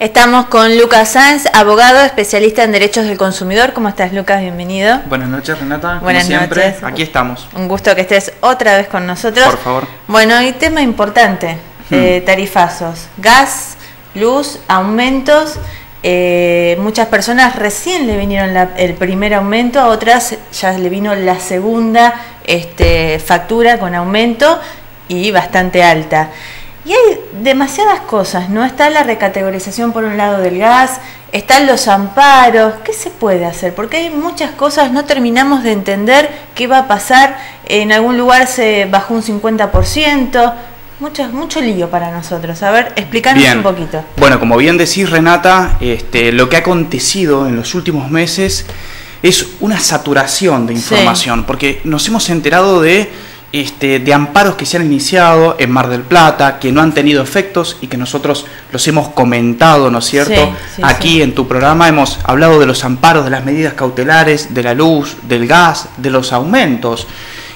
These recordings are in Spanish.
Estamos con Lucas Sáenz, abogado especialista en derechos del consumidor. ¿Cómo estás, Lucas? Bienvenido. Buenas noches, Renata. Buenas Como siempre, noches. Aquí estamos. Un gusto que estés otra vez con nosotros. Por favor. Bueno, y tema importante, tarifazos. Gas, luz, aumentos. Muchas personas recién le vinieron el primer aumento, a otras ya le vino la segunda factura con aumento y bastante alta. Y hay demasiadas cosas, ¿no? Está la recategorización por un lado del gas, están los amparos. ¿Qué se puede hacer? Porque hay muchas cosas, no terminamos de entender qué va a pasar. En algún lugar se bajó un 50%. Mucho lío para nosotros. A ver, explícanos un poquito. Bueno, como bien decís, Renata, lo que ha acontecido en los últimos meses es una saturación de información, porque nos hemos enterado de amparos que se han iniciado en Mar del Plata, que no han tenido efectos y que nosotros los hemos comentado, ¿no es cierto? Aquí en tu programa hemos hablado de los amparos, de las medidas cautelares, de la luz, del gas, de los aumentos.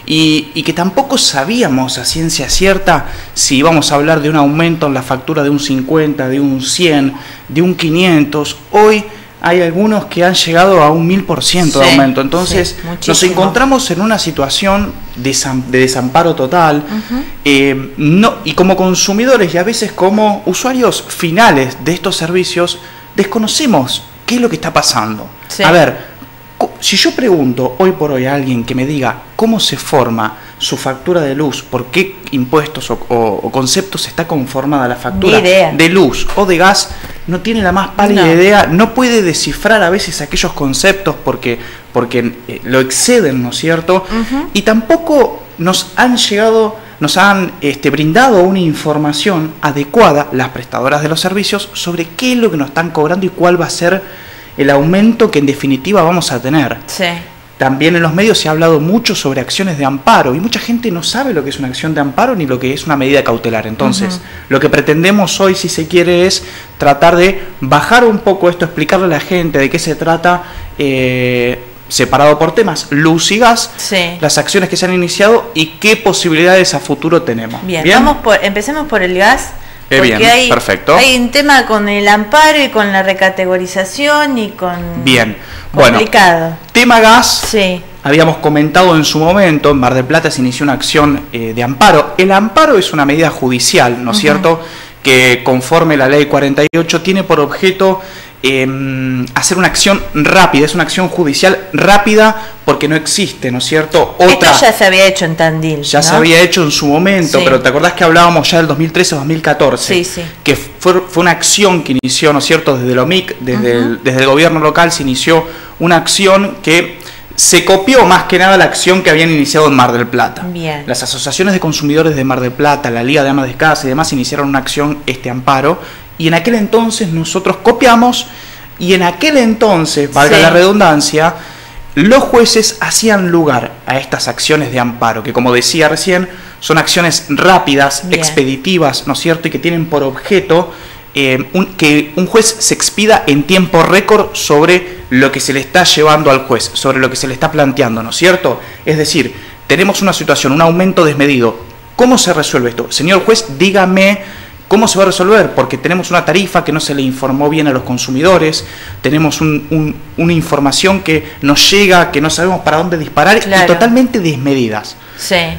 Y que tampoco sabíamos a ciencia cierta si íbamos a hablar de un aumento en la factura de un 50, de un 100, de un 500. Hoy hay algunos que han llegado a un 1000% de aumento. Entonces nos encontramos en una situación de desamparo total. Y como consumidores y a veces como usuarios finales de estos servicios desconocemos qué es lo que está pasando. A ver, si yo pregunto hoy por hoy a alguien que me diga cómo se forma su factura de luz, por qué impuestos o conceptos está conformada la factura de luz o de gas, no tiene la más pálida idea, no puede descifrar a veces aquellos conceptos porque lo exceden, ¿no es cierto? Y tampoco nos han brindado una información adecuada las prestadoras de los servicios sobre qué es lo que nos están cobrando y cuál va a ser el aumento que en definitiva vamos a tener. También en los medios se ha hablado mucho sobre acciones de amparo y mucha gente no sabe lo que es una acción de amparo ni lo que es una medida cautelar. Entonces, lo que pretendemos hoy, si se quiere, es tratar de bajar un poco esto, explicarle a la gente de qué se trata, separado por temas, luz y gas, las acciones que se han iniciado y qué posibilidades a futuro tenemos. Bien. Empecemos por el gas. Bien, perfecto. Hay un tema con el amparo y con la recategorización y con... Bien, complicado. Bueno, tema gas, habíamos comentado en su momento, en Mar del Plata se inició una acción de amparo. El amparo es una medida judicial, ¿no es cierto?, que conforme la ley 48 tiene por objeto hacer una acción rápida, es una acción judicial rápida porque no existe, ¿no es cierto? Esto ya se había hecho en Tandil, ya se había hecho en su momento, pero ¿te acordás que hablábamos ya del 2013-2014? Que fue una acción que inició, ¿no es cierto?, desde el OMIC, desde el gobierno local se inició una acción que se copió más que nada la acción que habían iniciado en Mar del Plata. Las asociaciones de consumidores de Mar del Plata, la Liga de Amas de Casa y demás iniciaron una acción, amparo, y en aquel entonces nosotros copiamos y en aquel entonces, valga la redundancia, los jueces hacían lugar a estas acciones de amparo, que como decía recién, son acciones rápidas, expeditivas, ¿no es cierto?, y que tienen por objeto que un juez se expida en tiempo récord sobre lo que se le está llevando al juez, sobre lo que se le está planteando, ¿no es cierto? Es decir, tenemos una situación, un aumento desmedido. ¿Cómo se resuelve esto? Señor juez, dígame ¿cómo se va a resolver? Porque tenemos una tarifa que no se le informó bien a los consumidores, tenemos una información que nos llega, que no sabemos para dónde disparar y totalmente desmedidas.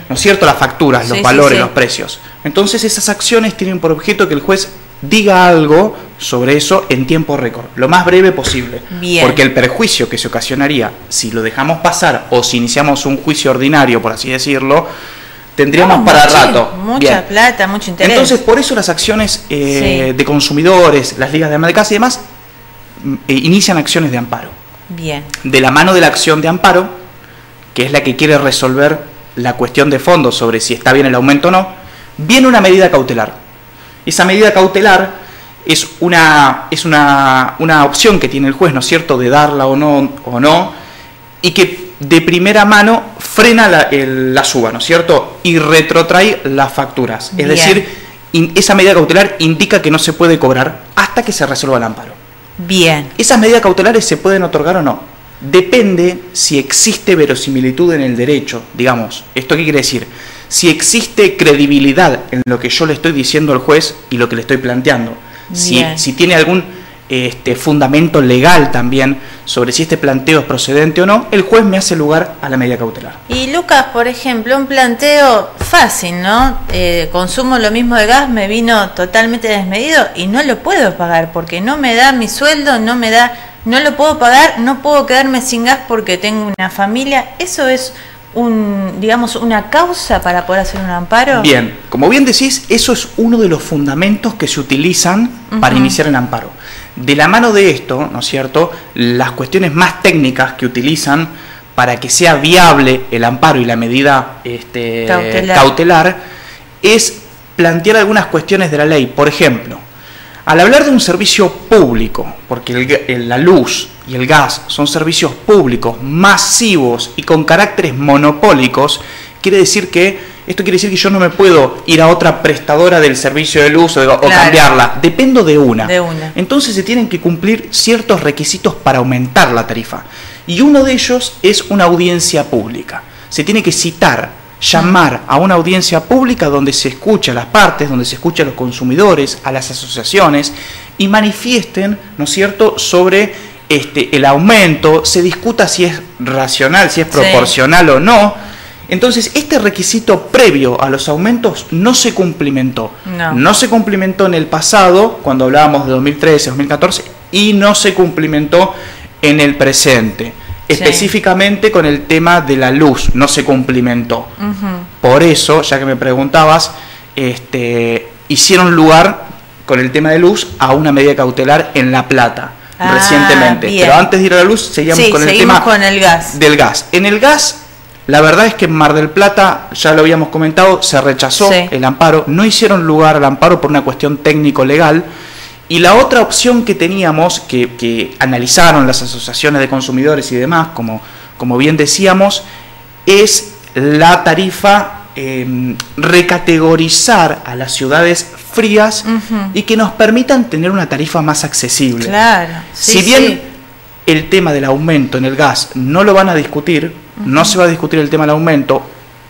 ¿No es cierto? Las facturas, los valores, los precios. Entonces esas acciones tienen por objeto que el juez diga algo sobre eso en tiempo récord, lo más breve posible. Porque el perjuicio que se ocasionaría si lo dejamos pasar o si iniciamos un juicio ordinario, por así decirlo, tendríamos para rato. Mucha plata, mucho interés. Entonces, por eso las acciones de consumidores, las ligas de ama de casa y demás, inician acciones de amparo. De la mano de la acción de amparo, que es la que quiere resolver la cuestión de fondo sobre si está bien el aumento o no, viene una medida cautelar. Esa medida cautelar es una opción que tiene el juez, ¿no es cierto?, de darla o no, y que de primera mano frena la suba, ¿no es cierto?, y retrotrae las facturas. Es decir, esa medida cautelar indica que no se puede cobrar hasta que se resuelva el amparo. ¿Esas medidas cautelares se pueden otorgar o no? Depende si existe verosimilitud en el derecho, digamos. ¿Esto qué quiere decir? Si existe credibilidad en lo que yo le estoy diciendo al juez y lo que le estoy planteando. Si tiene algún fundamento legal también sobre si este planteo es procedente o no, el juez me hace lugar a la medida cautelar. Y Lucas, por ejemplo, un planteo fácil, ¿no? Consumo lo mismo de gas, me vino totalmente desmedido y no lo puedo pagar porque no me da mi sueldo, no lo puedo pagar, no puedo quedarme sin gas porque tengo una familia. Eso es una causa para poder hacer un amparo. Bien, como bien decís, eso es uno de los fundamentos que se utilizan para iniciar el amparo. De la mano de esto, ¿no es cierto?, las cuestiones más técnicas que utilizan para que sea viable el amparo y la medida cautelar es plantear algunas cuestiones de la ley. Por ejemplo, al hablar de un servicio público, porque la luz y el gas son servicios públicos, masivos y con caracteres monopólicos, esto quiere decir que yo no me puedo ir a otra prestadora del servicio de luz o cambiarla. Dependo de una. Entonces se tienen que cumplir ciertos requisitos para aumentar la tarifa. Y uno de ellos es una audiencia pública. Se tiene que llamar a una audiencia pública donde se escucha a las partes, donde se escucha a los consumidores, a las asociaciones y manifiesten, ¿no es cierto?, sobre el aumento, se discuta si es racional, si es proporcional o no. Entonces, este requisito previo a los aumentos no se cumplimentó. No se cumplimentó en el pasado, cuando hablábamos de 2013, 2014, y no se cumplimentó en el presente. Específicamente con el tema de la luz, no se cumplimentó. Por eso, ya que me preguntabas, hicieron lugar con el tema de luz a una medida cautelar en La Plata recientemente. Bien. Pero antes de ir a la luz, seguimos con el tema del gas. En el gas, la verdad es que en Mar del Plata, ya lo habíamos comentado, se rechazó el amparo, no hicieron lugar al amparo por una cuestión técnico-legal, y la otra opción que teníamos, que analizaron las asociaciones de consumidores y demás, como bien decíamos, es la tarifa, recategorizar a las ciudades frías y que nos permitan tener una tarifa más accesible. Si bien el tema del aumento en el gas no lo van a discutir, no se va a discutir el tema del aumento,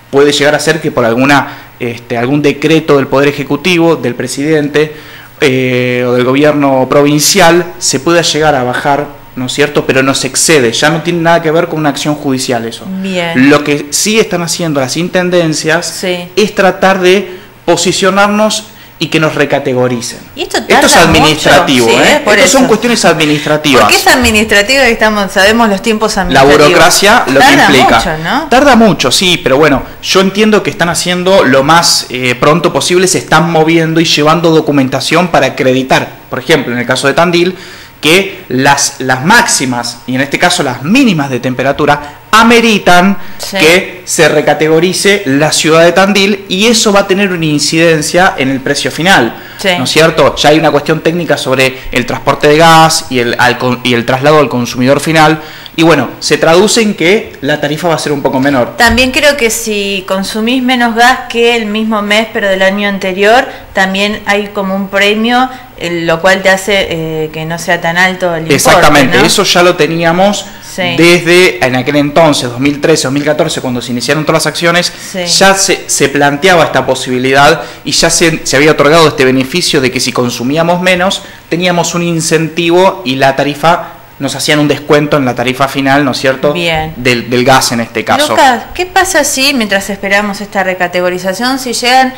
puede llegar a ser que por algún decreto del Poder Ejecutivo, del presidente o del gobierno provincial, se pueda llegar a bajar, ¿no es cierto?, pero no se excede, ya no tiene nada que ver con una acción judicial eso. Bien. Lo que sí están haciendo las intendencias es tratar de posicionarnos y que nos recategoricen. ¿Y esto es administrativo, Esto son cuestiones administrativas. Porque es administrativo y sabemos los tiempos administrativos. La burocracia lo que implica. Mucho, ¿no? Tarda mucho, sí, pero bueno, yo entiendo que están haciendo lo más pronto posible, se están moviendo y llevando documentación para acreditar, por ejemplo, en el caso de Tandil, que las máximas, y en este caso las mínimas de temperatura, ameritan que se recategorice la ciudad de Tandil y eso va a tener una incidencia en el precio final, ¿no es cierto? Ya hay una cuestión técnica sobre el transporte de gas y el traslado al consumidor final y bueno, se traduce en que la tarifa va a ser un poco menor. También creo que si consumís menos gas que el mismo mes pero del año anterior, también hay como un premio, lo cual te hace que no sea tan alto el importe. Exactamente, ¿no? eso ya lo teníamos desde en aquel entonces, 2013, 2014, cuando se iniciaron todas las acciones, ya se planteaba esta posibilidad y ya se había otorgado este beneficio de que si consumíamos menos, teníamos un incentivo y la tarifa, nos hacían un descuento en la tarifa final, ¿no es cierto? Bien. Del gas en este caso. Lucas, ¿qué pasa si, mientras esperamos esta recategorización, si llegan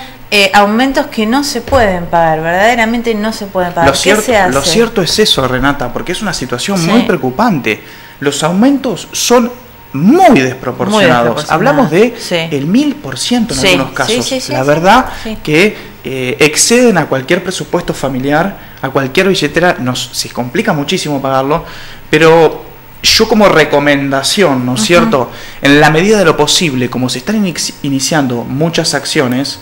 aumentos que no se pueden pagar, verdaderamente no se pueden pagar? ¿Qué se hace? Lo cierto es eso, Renata, porque es una situación muy preocupante. Los aumentos son muy desproporcionados. Hablamos de el 1000% en algunos casos. La verdad que exceden a cualquier presupuesto familiar, a cualquier billetera, se complica muchísimo pagarlo, pero yo como recomendación, ¿no es cierto?, en la medida de lo posible, como se están iniciando muchas acciones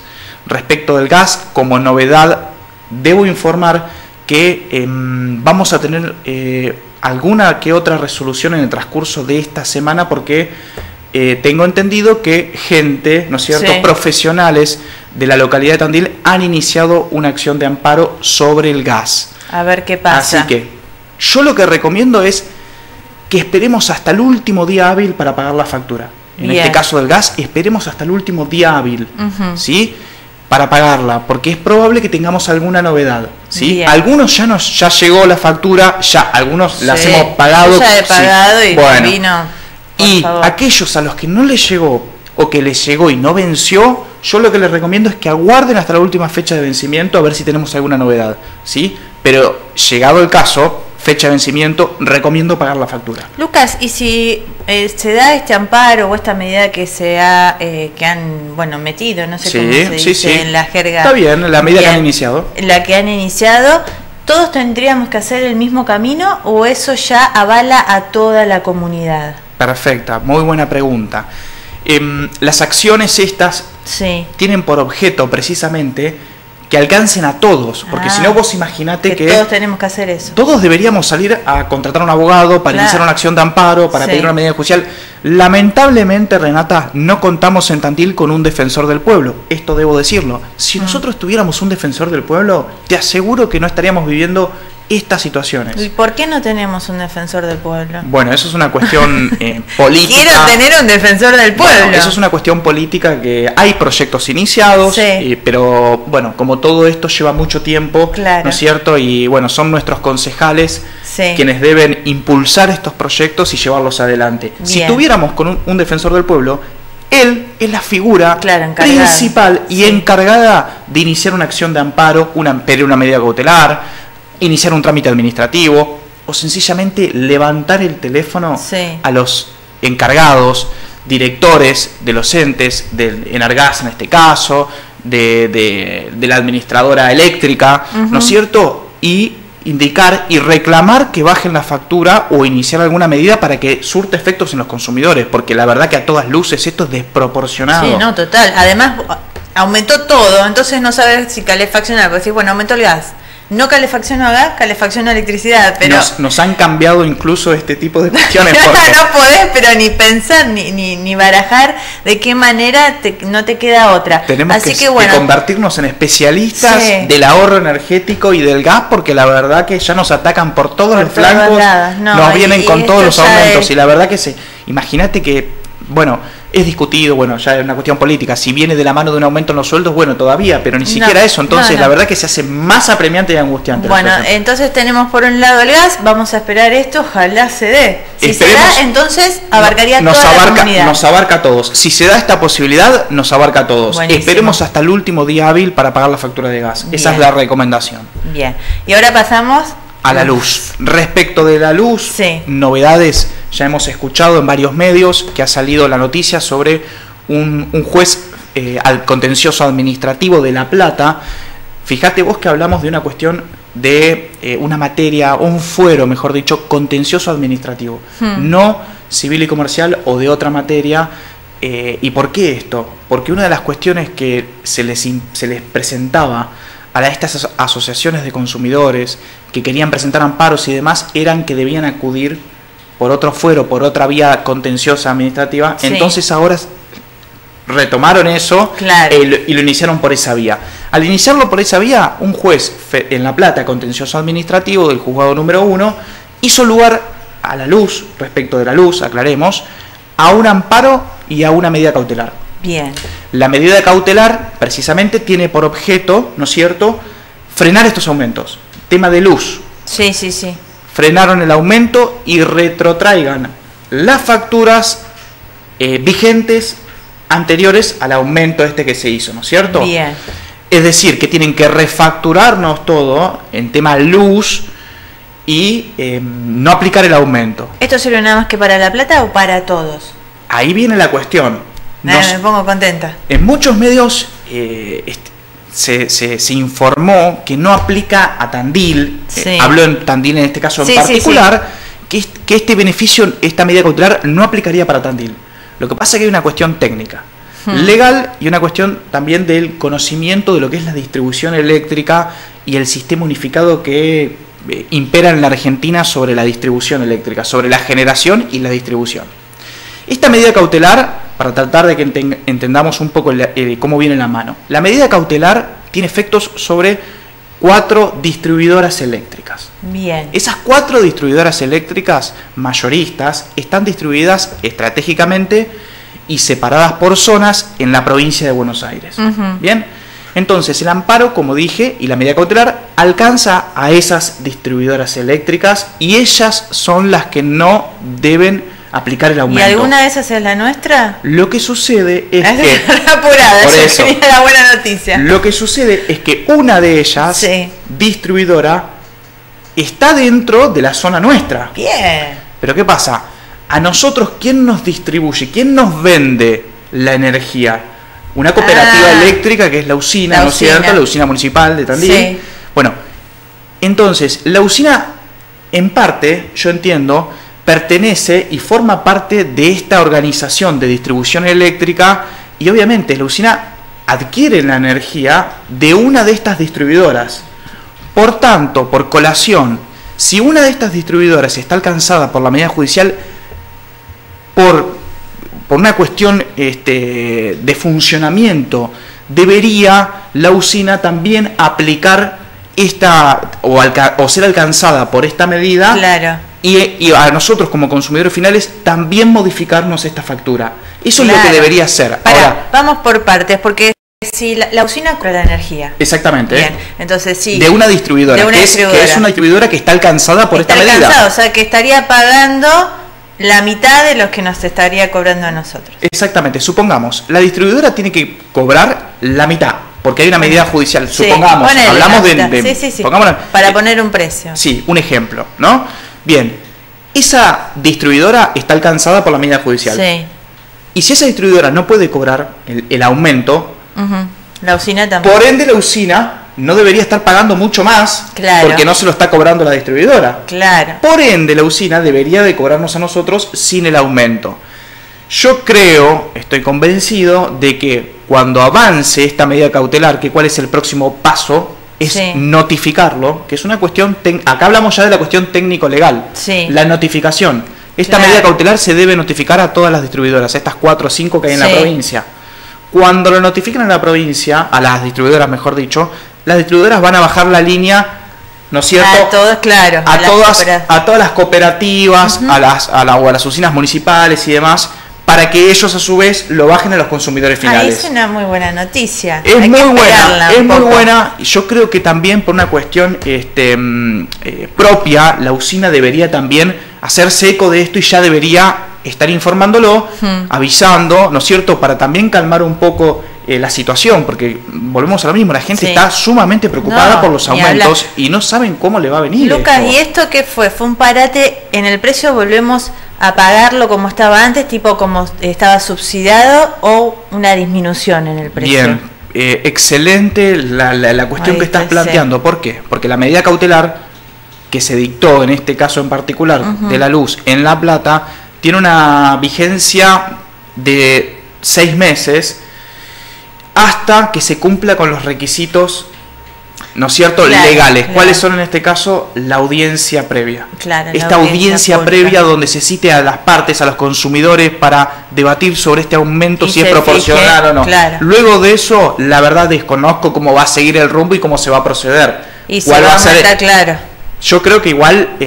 respecto del gas, como novedad, debo informar que vamos a tener alguna que otra resolución en el transcurso de esta semana porque tengo entendido que gente, ¿no es cierto?, profesionales de la localidad de Tandil han iniciado una acción de amparo sobre el gas. A ver qué pasa. Así que yo lo que recomiendo es que esperemos hasta el último día hábil para pagar la factura. En este caso del gas, esperemos hasta el último día hábil, ¿sí? para pagarla, porque es probable que tengamos alguna novedad, ¿sí? Algunos ya llegó la factura, algunos las hemos pagado. Yo ya he pagado y bueno, vino, y favor. Aquellos a los que no les llegó o que les llegó y no venció, yo lo que les recomiendo es que aguarden hasta la última fecha de vencimiento a ver si tenemos alguna novedad, ¿sí? Pero llegado el caso, fecha de vencimiento, recomiendo pagar la factura. Lucas, y si se da este amparo o esta medida que se ha que han metido, no sé cómo se dice en la jerga. Está bien, la medida que han iniciado. La que han iniciado, ¿todos tendríamos que hacer el mismo camino o eso ya avala a toda la comunidad? Perfecta, muy buena pregunta. Las acciones estas tienen por objeto precisamente que alcancen a todos, porque si no vos imaginate que todos tenemos que hacer eso. Todos deberíamos salir a contratar a un abogado para iniciar una acción de amparo, para pedir una medida judicial. Lamentablemente, Renata, no contamos en Tandil con un defensor del pueblo. Esto debo decirlo. Si nosotros tuviéramos un defensor del pueblo, te aseguro que no estaríamos viviendo estas situaciones. ¿Y por qué no tenemos un defensor del pueblo? Bueno, eso es una cuestión política. Quiero tener un defensor del pueblo. Bueno, eso es una cuestión política, que hay proyectos iniciados, pero bueno, como todo esto lleva mucho tiempo, ¿no es cierto? Y bueno, son nuestros concejales quienes deben impulsar estos proyectos y llevarlos adelante. Bien. Si tuviéramos con un defensor del pueblo, él es la figura principal y encargada de iniciar una acción de amparo, pedir una medida cautelar, iniciar un trámite administrativo o sencillamente levantar el teléfono a los encargados, directores de los entes, del Enargas en este caso, de la administradora eléctrica, ¿no es cierto? Y indicar y reclamar que bajen la factura o iniciar alguna medida para que surte efectos en los consumidores, porque la verdad que a todas luces esto es desproporcionado. Sí, no, total. Además aumentó todo, entonces no sabes si calefaccionar, porque decís, bueno, aumentó el gas. No calefacción a gas, calefacción a electricidad, pero nos han cambiado incluso este tipo de cuestiones. Porque no podés, pero ni pensar, ni barajar de qué manera no te queda otra. Tenemos que convertirnos en especialistas del ahorro energético y del gas, porque la verdad que ya nos atacan por todos los flancos, nos vienen con todos los aumentos, y la verdad que imagínate que, bueno, es discutido, bueno, ya es una cuestión política, si viene de la mano de un aumento en los sueldos, bueno, todavía, pero ni siquiera eso, entonces la verdad que se hace más apremiante y angustiante. Bueno, entonces tenemos por un lado el gas, vamos a esperar esto, ojalá se dé. Si se da, entonces abarcaría toda la comunidad. Nos abarca a todos. Si se da esta posibilidad, nos abarca a todos. Buenísimo. Esperemos hasta el último día hábil para pagar la factura de gas. Bien. Esa es la recomendación. Bien, y ahora pasamos a la luz. Respecto de la luz, novedades, ya hemos escuchado en varios medios que ha salido la noticia sobre un juez al contencioso administrativo de La Plata. Fíjate vos que hablamos de una cuestión de una materia, un fuero, mejor dicho, contencioso administrativo, no civil y comercial o de otra materia. ¿Y por qué esto? Porque una de las cuestiones que se les presentaba a estas asociaciones de consumidores que querían presentar amparos y demás, eran que debían acudir por otro fuero, por otra vía contenciosa administrativa. Entonces ahora retomaron eso y lo iniciaron por esa vía. Al iniciarlo por esa vía, un juez en La Plata, contencioso administrativo del juzgado número 1, hizo lugar a la luz, respecto de la luz, aclaremos, a un amparo y a una medida cautelar. Bien. La medida cautelar, precisamente, tiene por objeto, ¿no es cierto?, frenar estos aumentos. Tema de luz. Sí. Frenaron el aumento y retrotraigan las facturas vigentes anteriores al aumento que se hizo, ¿no es cierto? Bien. Es decir, que tienen que refacturarnos todo en tema luz y no aplicar el aumento. ¿Esto sirve nada más que para La Plata o para todos? Ahí viene la cuestión. Me pongo contenta. En muchos medios se informó que no aplica a Tandil, habló en Tandil en este caso en particular, que este beneficio, esta medida cautelar no aplicaría para Tandil. Lo que pasa es que hay una cuestión técnica, legal, y una cuestión también del conocimiento de lo que es la distribución eléctrica y el sistema unificado que impera en la Argentina sobre la distribución eléctrica, sobre la generación y la distribución. Esta medida cautelar, para tratar de que entendamos un poco cómo viene la mano, la medida cautelar tiene efectos sobre 4 distribuidoras eléctricas. Bien. Esas 4 distribuidoras eléctricas mayoristas están distribuidas estratégicamente y separadas por zonas en la provincia de Buenos Aires. Bien. Entonces, el amparo, como dije, y la medida cautelar alcanza a esas distribuidoras eléctricas y ellas son las que no deben aplicar el aumento. ¿Y alguna de esas es la nuestra? Lo que sucede es que... apurada, por eso sería la buena noticia. Lo que sucede es que una de ellas, sí, distribuidora, está dentro de la zona nuestra. Bien. Pero ¿qué pasa? A nosotros, ¿quién nos distribuye? ¿Quién nos vende la energía? Una cooperativa eléctrica que es la usina, ¿no es cierto? La usina municipal de Tandil. Sí. Bueno, entonces, la usina, en parte, yo entiendo, pertenece y forma parte de esta organización de distribución eléctrica y obviamente la usina adquiere la energía de una de estas distribuidoras. Por tanto, por colación, si una de estas distribuidoras está alcanzada por la medida judicial por una cuestión de funcionamiento, debería la usina también aplicar o ser alcanzada por esta medida. Claro. Y a nosotros como consumidores finales también modificarnos esta factura. Eso es lo que debería hacer. Ahora, vamos por partes, porque si la usina compra la energía. Exactamente. Bien, entonces sí. De una distribuidora, que es una distribuidora que está alcanzada por esta medida. O sea, que estaría pagando la mitad de los que nos estaría cobrando a nosotros. Exactamente. Supongamos, la distribuidora tiene que cobrar la mitad, porque hay una medida judicial. Supongamos, hablamos de sí. Para poner un precio. Sí, un ejemplo, ¿no? Bien, esa distribuidora está alcanzada por la medida judicial. Sí. Y si esa distribuidora no puede cobrar el aumento, la usina también. Por ende, la usina no debería estar pagando mucho más, claro, porque no se lo está cobrando la distribuidora. Claro. Por ende, la usina debería de cobrarnos a nosotros sin el aumento. Yo creo, estoy convencido de que cuando avance esta medida cautelar, que cuál es el próximo paso, es notificarlo, que es una cuestión, acá hablamos ya de la cuestión técnico-legal, la notificación. Esta medida cautelar se debe notificar a todas las distribuidoras, estas 4 o 5 que hay en la provincia. Cuando lo notifiquen en la provincia, a las distribuidoras mejor dicho, las distribuidoras van a bajar la línea, ¿no es cierto? A todos, claro. A todas las cooperativas, a las usinas municipales y demás, para que ellos a su vez lo bajen a los consumidores finales. Es una muy buena noticia. Es muy buena. Yo creo que también por una cuestión propia, la usina debería también hacerse eco de esto y ya debería estar informándolo, avisando, ¿no es cierto?, para también calmar un poco la situación, porque volvemos a lo mismo, la gente está sumamente preocupada por los aumentos y no saben cómo le va a venir. Lucas, ¿y esto qué fue? ¿Fue un parate en el precio? ¿Volvemos a pagarlo como estaba antes, tipo como estaba subsidiado, o una disminución en el precio? Bien, excelente la cuestión que estás planteando. ¿Por qué? Porque la medida cautelar que se dictó en este caso en particular de la luz en La Plata tiene una vigencia de 6 meses hasta que se cumpla con los requisitos, ¿no es cierto?, legales. Claro. ¿Cuáles son en este caso? La audiencia previa. Claro, esta audiencia previa donde se cite a las partes, a los consumidores, para debatir sobre este aumento, si es proporcional o no. Claro. Luego de eso, la verdad desconozco cómo va a seguir el rumbo y cómo se va a proceder. Y se va a ser claro. Yo creo que igual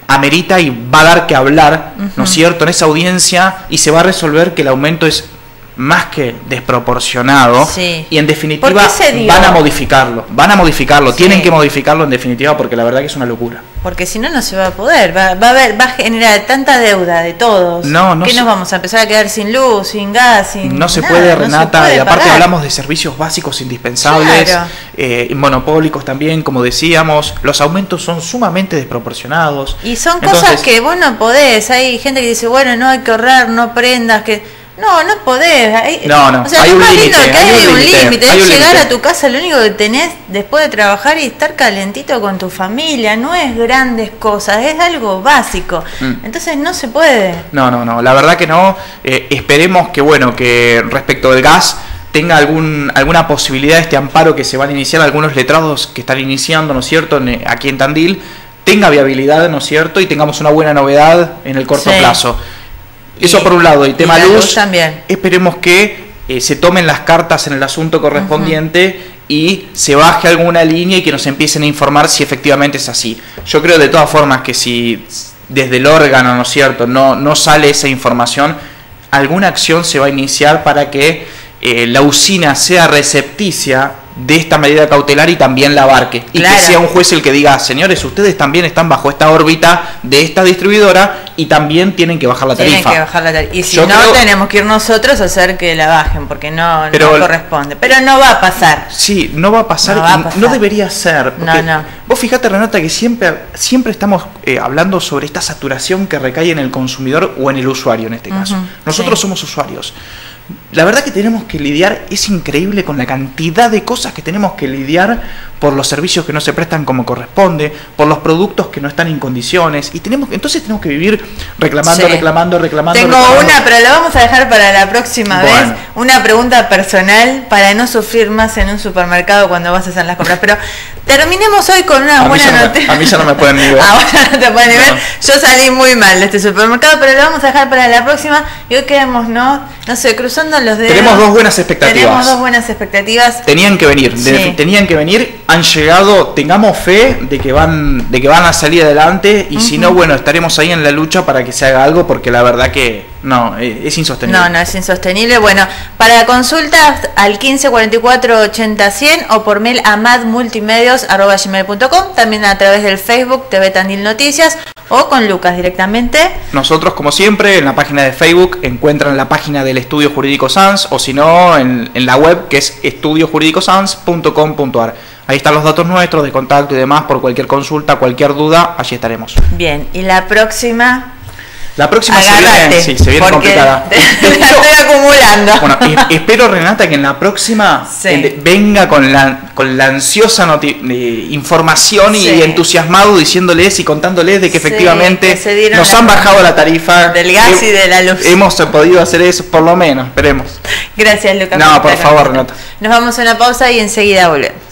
amerita y va a dar que hablar, ¿no es cierto?, en esa audiencia, y se va a resolver que el aumento es más que desproporcionado, y en definitiva van a modificarlo, tienen que modificarlo en definitiva, porque la verdad que es una locura. Porque si no, no se va a poder, va a generar tanta deuda de todos, que nos vamos a empezar a quedar sin luz, sin gas, sin no se puede, Renata, y aparte hablamos de servicios básicos indispensables, monopólicos también, como decíamos, los aumentos son sumamente desproporcionados. Y son cosas que vos no podés, hay gente que dice, bueno, no hay que ahorrar, no prendas, que... No podés. O sea, hay un límite. Hay un límite. Hay llegar a tu casa, lo único que tenés después de trabajar y estar calentito con tu familia. No es grandes cosas, es algo básico. Entonces no se puede. No, la verdad que no. Esperemos que respecto del gas tenga alguna posibilidad este amparo que se van a iniciar, algunos letrados que están iniciando, ¿no es cierto?, aquí en Tandil, tenga viabilidad, ¿no es cierto?, y tengamos una buena novedad en el corto plazo. Eso por un lado, y tema luz también. Esperemos que se tomen las cartas en el asunto correspondiente y se baje alguna línea y que nos empiecen a informar si efectivamente es así. Yo creo de todas formas que si desde el órgano, ¿no es cierto?, no sale esa información, alguna acción se va a iniciar para que la usina sea recepticia de esta medida cautelar y también la abarque. Y claro, que sea un juez el que diga, señores, ustedes también están bajo esta órbita de esta distribuidora y también tienen que bajar la tarifa. Tienen que bajar la tarifa. Y si tenemos que ir nosotros a hacer que la bajen, porque no corresponde. Pero no va a pasar. Sí, no va a pasar, no debería ser. No. Vos fíjate, Renata, que siempre estamos hablando sobre esta saturación que recae en el consumidor o en el usuario en este caso. Nosotros somos usuarios. La verdad que tenemos que lidiar, es increíble con la cantidad de cosas que tenemos que lidiar por los servicios que no se prestan como corresponde, por los productos que no están en condiciones, y entonces tenemos que vivir reclamando. Tengo una, pero la vamos a dejar para la próxima vez, una pregunta personal para no sufrir más en un supermercado cuando vas a hacer las compras, pero terminemos hoy con una buena noticia. A mí ya no me pueden ni ver. Ahora no te pueden ni ver. Yo salí muy mal de este supermercado, pero lo vamos a dejar para la próxima, y hoy quedamos, no sé, cruzando los dedos. Tenemos dos buenas expectativas. Tenían que venir, han llegado, tengamos fe de que van a salir adelante, y si no, bueno, estaremos ahí en la lucha para que se haga algo, porque la verdad que no, es insostenible. No es insostenible. Bueno, para consultas al 15 44 80 100 o por mail a madmultimedios@gmail.com, también a través del Facebook TV Tandil Noticias o con Lucas directamente. Nosotros, como siempre, en la página de Facebook encuentran la página del Estudio Jurídico Sans, o si no, en la web, que es estudiojuridicosans.com.ar. Ahí están los datos nuestros de contacto y demás, por cualquier consulta, cualquier duda, allí estaremos. Bien, y la próxima se viene complicada. La estoy acumulando. Bueno, espero, Renata, que en la próxima venga con la ansiosa información y entusiasmado, diciéndoles y contándoles de que efectivamente nos han bajado la tarifa del gas y de la luz. Hemos podido hacer eso, por lo menos, esperemos. Gracias, Lucas. No, por favor, Renata. Nos vamos a una pausa y enseguida volvemos.